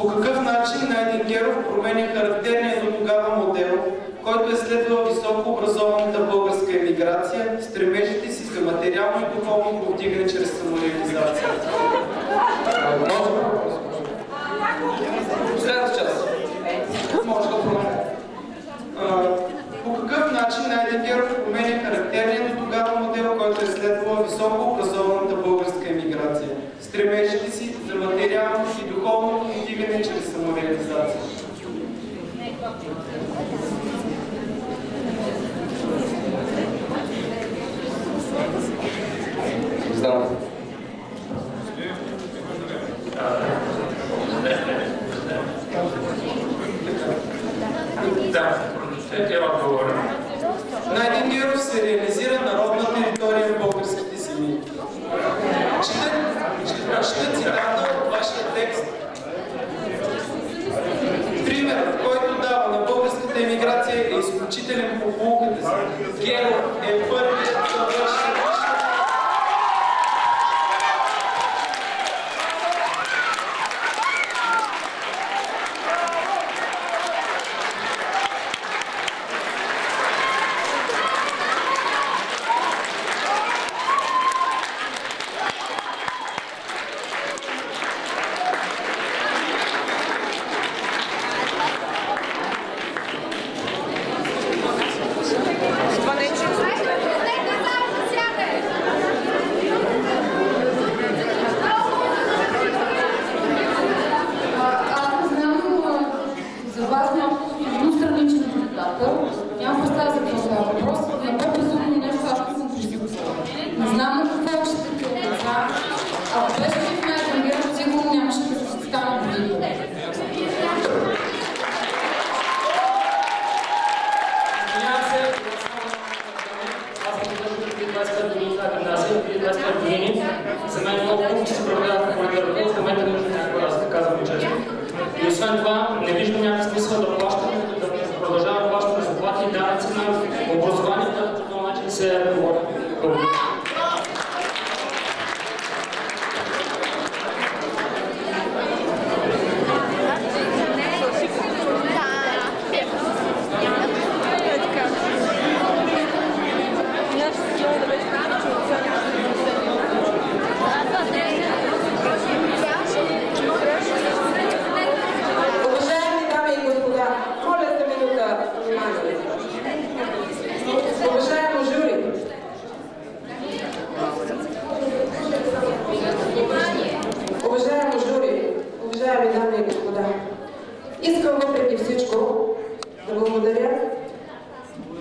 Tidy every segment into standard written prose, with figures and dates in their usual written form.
По какъв начин Найден Геров променя характерния до тогава модел, който е следвал високо образованата българска емиграция, стремежите си за материално и духовно повдигане чрез самореализация? Следващ час. Може да променя. По какъв начин Найден Геров променя характерния до тогава модел, който е следвал високо образованата българска емиграция, стремежите си за материално и духовно повдигане чрез самореализация? Знам. Да, ще е отговор. Найден Геров се реализира на родна територия в българските земи. Чета цитата от вашия текст. Примерът, който дава на българската емиграция е изключителен по полуката си. Геров е първият завършен. За мен много пункти се проявяват в литературата, в момента не виждам някаква разлика, казвам честно. И освен това, не виждам някакъв смисъл да плащаме, да продължаваме да плащаме заплати и данъци на образованието, по този начин се говори. Искам въпреки всичко да благодаря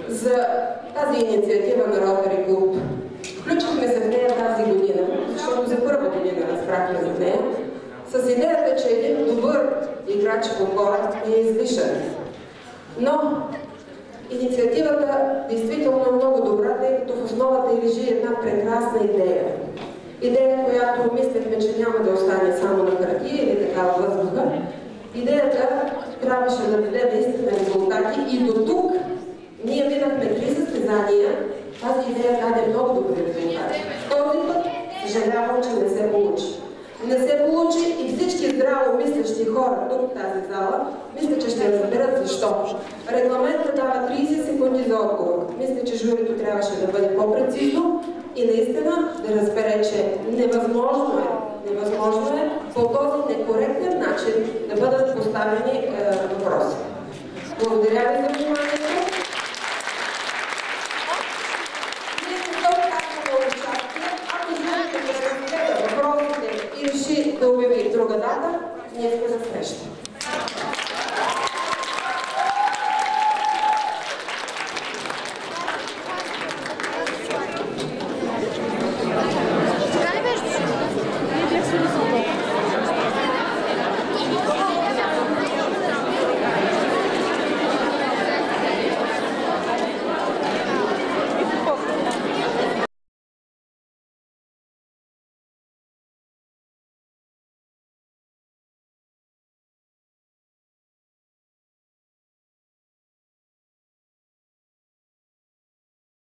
за тази инициатива на Ротари клуб. Включихме се в нея тази година, защото за първа година разбрахме за нея, с идеята, че един добър играч в отбора не е излишен. Но инициативата действително е много добра, тъй като в основата й лежи една прекрасна идея. Идея, която мислехме, че няма да остане само на хартия или такава въздуха. Идеята трябваше да даде наистина резултати и до тук ние минахме 3 състезания. Тази идея даде много добри резултати. Този път съжалявам, че не се получи. Не се получи и всички здраво мислещи хора тук в тази зала мисля, че ще разберат защо. Регламентът дава 30 секунди за отговор. Мисля, че журито трябваше да бъде по-прецизно и наистина да разбере, че невъзможно е по този некоректен начин да бъдат поставени въпроси. Благодаря ви за вниманието.